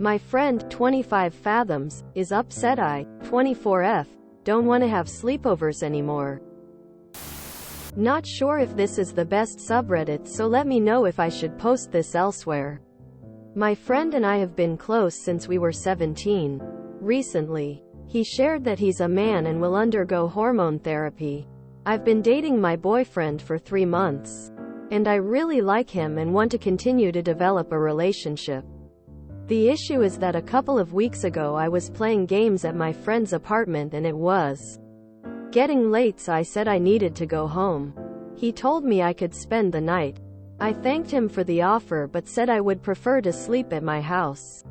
My friend, 25 fathoms, is upset I, 24F, don't want to have sleepovers anymore. Not sure if this is the best subreddit, so let me know if I should post this elsewhere. My friend and I have been close since we were 17. Recently, he shared that he's a man and will undergo hormone therapy. I've been dating my boyfriend for 3 months. And I really like him and want to continue to develop a relationship. The issue is that a couple of weeks ago I was playing games at my friend's apartment and it was getting late, so I said I needed to go home. He told me I could spend the night. I thanked him for the offer but said I would prefer to sleep at my house.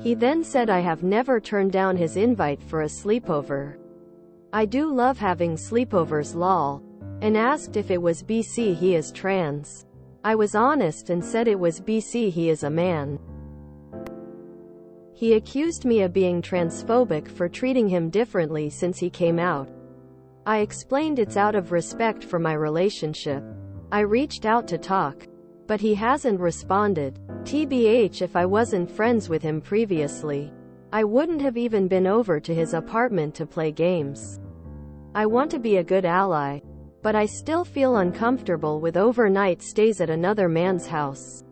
He then said I have never turned down his invite for a sleepover. I do love having sleepovers lol. And asked if it was BC he is trans. I was honest and said it was BC he is a man. He accused me of being transphobic for treating him differently since he came out. I explained it's out of respect for my relationship. I reached out to talk. But he hasn't responded. TBH, if I wasn't friends with him previously, I wouldn't have even been over to his apartment to play games. I want to be a good ally. But I still feel uncomfortable with overnight stays at another man's house.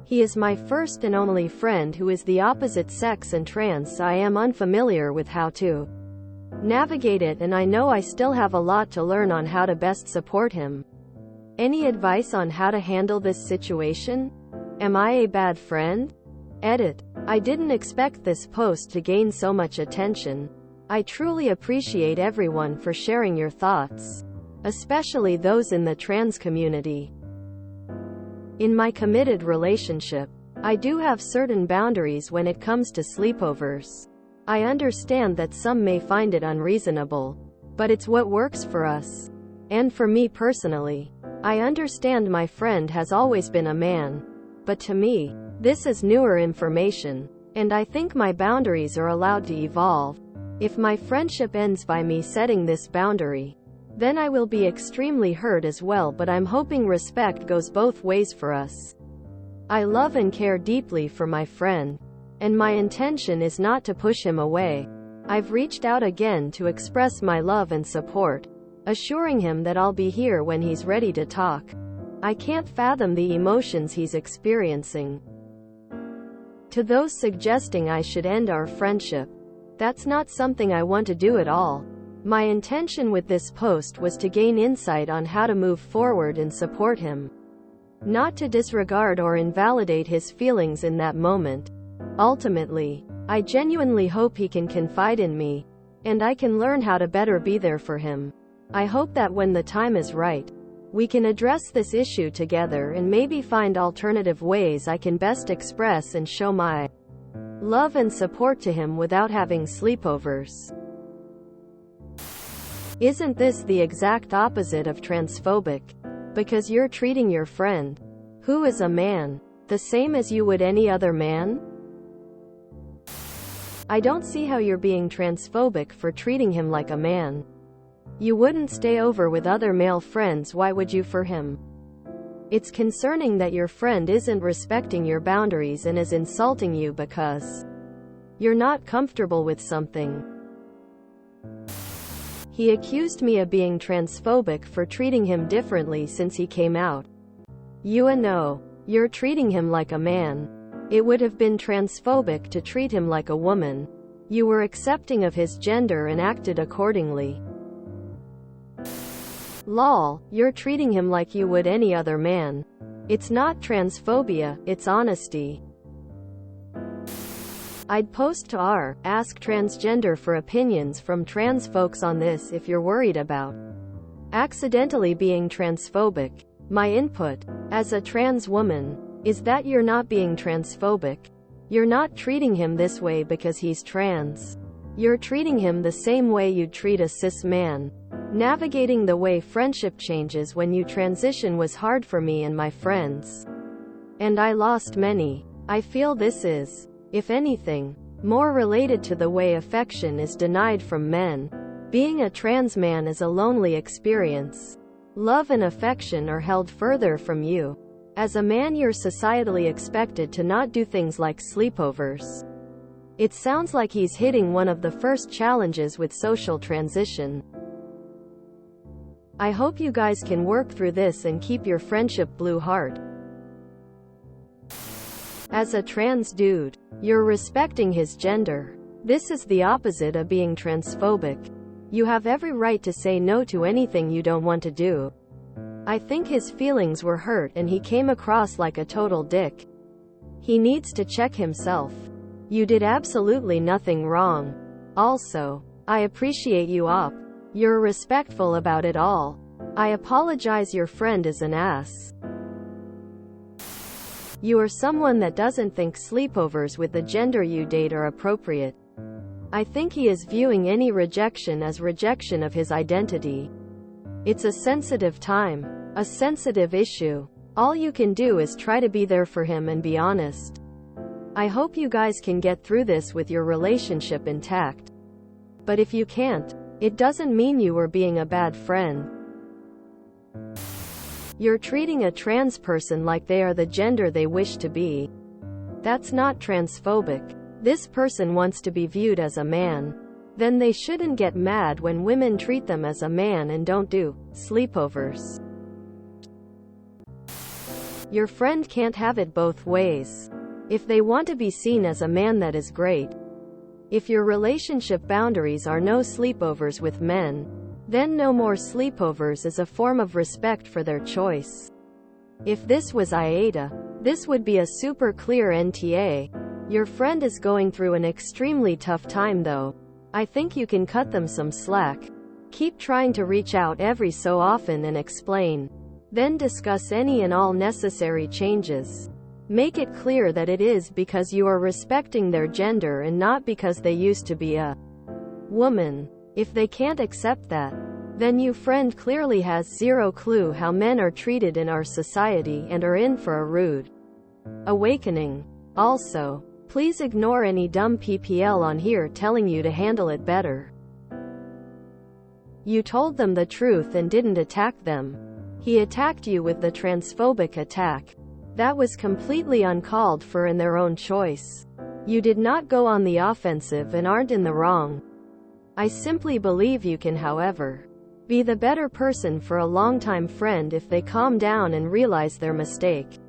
He is my first and only friend who is the opposite sex and trans, so I am unfamiliar with how to navigate it, and I know I still have a lot to learn on how to best support him. Any advice on how to handle this situation? Am I a bad friend? Edit. I didn't expect this post to gain so much attention. I truly appreciate everyone for sharing your thoughts, especially those in the trans community. In my committed relationship, I do have certain boundaries when it comes to sleepovers. I understand that some may find it unreasonable, but it's what works for us. And for me personally, I understand my friend has always been a man, but to me, this is newer information, and I think my boundaries are allowed to evolve. If my friendship ends by me setting this boundary, then I will be extremely hurt as well, but I'm hoping respect goes both ways for us. I love and care deeply for my friend, and my intention is not to push him away. I've reached out again to express my love and support, assuring him that I'll be here when he's ready to talk. I can't fathom the emotions he's experiencing. To those suggesting I should end our friendship, that's not something I want to do at all. My intention with this post was to gain insight on how to move forward and support him, not to disregard or invalidate his feelings in that moment. Ultimately, I genuinely hope he can confide in me, and I can learn how to better be there for him. I hope that when the time is right, we can address this issue together and maybe find alternative ways I can best express and show my love and support to him without having sleepovers. Isn't this the exact opposite of transphobic? Because you're treating your friend, who is a man, the same as you would any other man? I don't see how you're being transphobic for treating him like a man. You wouldn't stay over with other male friends, why would you for him? It's concerning that your friend isn't respecting your boundaries and is insulting you because you're not comfortable with something. He accused me of being transphobic for treating him differently since he came out. You know, you're treating him like a man. It would have been transphobic to treat him like a woman. You were accepting of his gender and acted accordingly. Lol, you're treating him like you would any other man. It's not transphobia, it's honesty. I'd post to Ask Transgender for opinions from trans folks on this if you're worried about accidentally being transphobic. My input, as a trans woman, is that you're not being transphobic. You're not treating him this way because he's trans. You're treating him the same way you'd treat a cis man. Navigating the way friendship changes when you transition was hard for me and my friends. And I lost many. I feel this is, if anything, more related to the way affection is denied from men. Being a trans man is a lonely experience. Love and affection are held further from you. As a man, you're societally expected to not do things like sleepovers. It sounds like he's hitting one of the first challenges with social transition. I hope you guys can work through this and keep your friendship blue heart. As a trans dude, you're respecting his gender. This is the opposite of being transphobic. You have every right to say no to anything you don't want to do. I think his feelings were hurt and he came across like a total dick. He needs to check himself. You did absolutely nothing wrong. Also, I appreciate you op. You're respectful about it all. I apologize, your friend is an ass. You are someone that doesn't think sleepovers with the gender you date are appropriate. I think he is viewing any rejection as rejection of his identity. It's a sensitive time, a sensitive issue. All you can do is try to be there for him and be honest. I hope you guys can get through this with your relationship intact. But if you can't, it doesn't mean you were being a bad friend. You're treating a trans person like they are the gender they wish to be. That's not transphobic. This person wants to be viewed as a man. Then they shouldn't get mad when women treat them as a man and don't do sleepovers. Your friend can't have it both ways. If they want to be seen as a man, that is great. If your relationship boundaries are no sleepovers with men, then no more sleepovers is a form of respect for their choice. If this was IATA, this would be a super clear NTA. Your friend is going through an extremely tough time though. I think you can cut them some slack. Keep trying to reach out every so often and explain. Then discuss any and all necessary changes. Make it clear that it is because you are respecting their gender and not because they used to be a woman. If they can't accept that, then your friend clearly has zero clue how men are treated in our society and are in for a rude awakening. Also, please ignore any dumb PPL on here telling you to handle it better. You told them the truth and didn't attack them. He attacked you with the transphobic attack. That was completely uncalled for and their own choice. You did not go on the offensive and aren't in the wrong. I simply believe you can, however, be the better person for a longtime friend if they calm down and realize their mistake.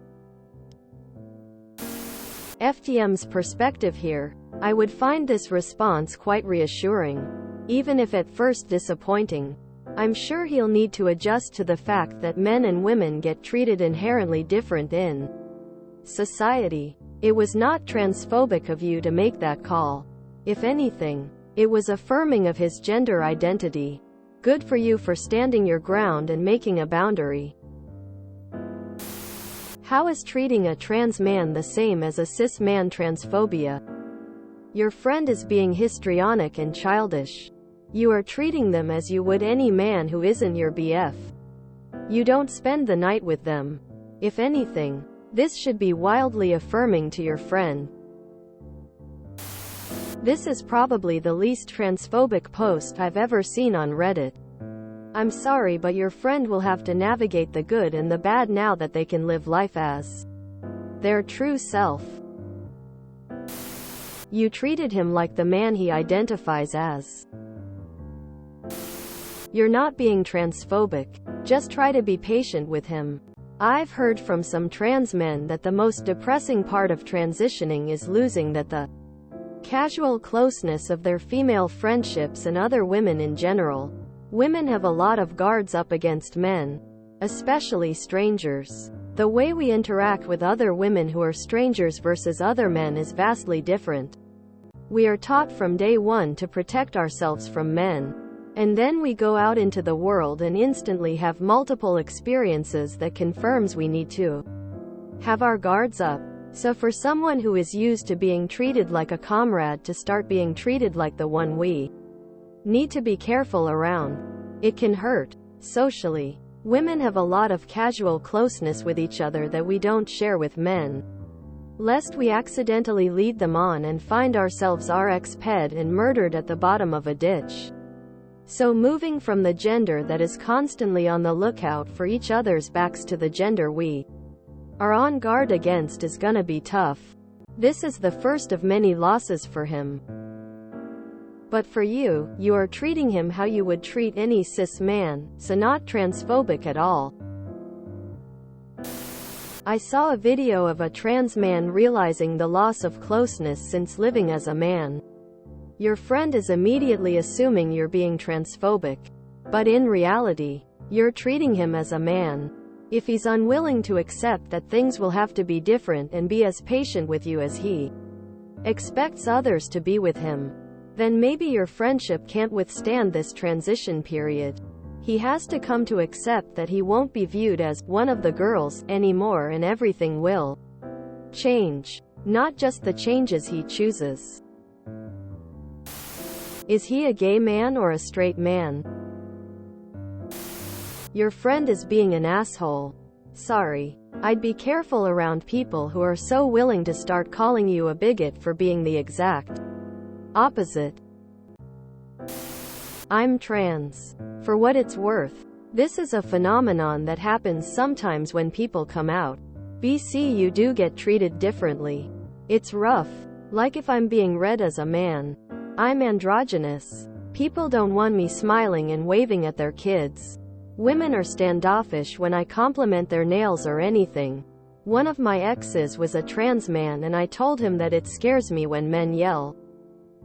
FTM's perspective here, I would find this response quite reassuring, even if at first disappointing. I'm sure he'll need to adjust to the fact that men and women get treated inherently different in society. It was not transphobic of you to make that call. If anything, it was affirming of his gender identity. Good for you for standing your ground and making a boundary. How is treating a trans man the same as a cis man transphobia? Your friend is being histrionic and childish. You are treating them as you would any man who isn't your BF. You don't spend the night with them. If anything, this should be wildly affirming to your friend. This is probably the least transphobic post I've ever seen on Reddit. I'm sorry, but your friend will have to navigate the good and the bad now that they can live life as their true self. You treated him like the man he identifies as. You're not being transphobic. Just try to be patient with him. I've heard from some trans men that the most depressing part of transitioning is losing the casual closeness of their female friendships and other women in general. Women have a lot of guards up against men, especially strangers. The way we interact with other women who are strangers versus other men is vastly different. We are taught from day one to protect ourselves from men. And then we go out into the world and instantly have multiple experiences that confirms we need to have our guards up. So for someone who is used to being treated like a comrade to start being treated like the one we need to be careful around, it can hurt. Socially, women have a lot of casual closeness with each other that we don't share with men, lest we accidentally lead them on and find ourselves RX-ped and murdered at the bottom of a ditch. So moving from the gender that is constantly on the lookout for each other's backs to the gender we are on guard against is gonna be tough. This is the first of many losses for him. But for you, you are treating him how you would treat any cis man, so not transphobic at all. I saw a video of a trans man realizing the loss of closeness since living as a man. Your friend is immediately assuming you're being transphobic. But in reality, you're treating him as a man. If he's unwilling to accept that things will have to be different and be as patient with you as he expects others to be with him, then maybe your friendship can't withstand this transition period. He has to come to accept that he won't be viewed as one of the girls anymore, and everything will change. Not just the changes he chooses. Is he a gay man or a straight man? Your friend is being an asshole. Sorry. I'd be careful around people who are so willing to start calling you a bigot for being the exact opposite. I'm trans. For what it's worth, this is a phenomenon that happens sometimes when people come out. BC, you do get treated differently. It's rough. Like if I'm being read as a man. I'm androgynous. People don't want me smiling and waving at their kids. Women are standoffish when I compliment their nails or anything. One of my exes was a trans man, and I told him that it scares me when men yell.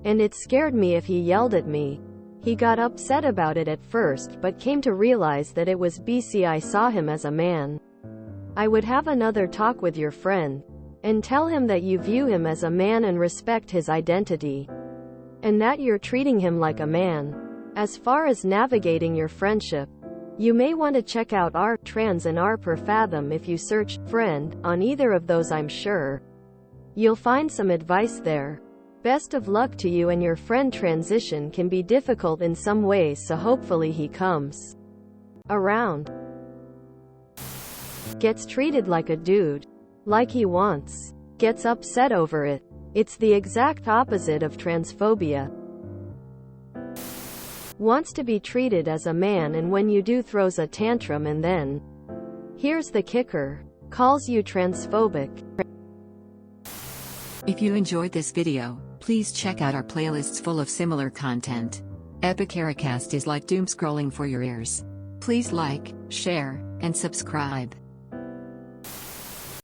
And it scared me if he yelled at me. He got upset about it at first, but came to realize that it was BC I saw him as a man. I would have another talk with your friend, and tell him that you view him as a man and respect his identity, and that you're treating him like a man. As far as navigating your friendship, you may want to check out R trans and R per fathom. If you search friend on either of those, I'm sure you'll find some advice there. Best of luck to you and your friend. Transition can be difficult in some ways, so hopefully he comes around. Gets treated like a dude. Like he wants. Gets upset over it. It's the exact opposite of transphobia. Wants to be treated as a man, and when you do throws a tantrum, and then, here's the kicker, calls you transphobic. If you enjoyed this video, please check out our playlists full of similar content. Epicaricast is like doom scrolling for your ears. Please like, share, and subscribe.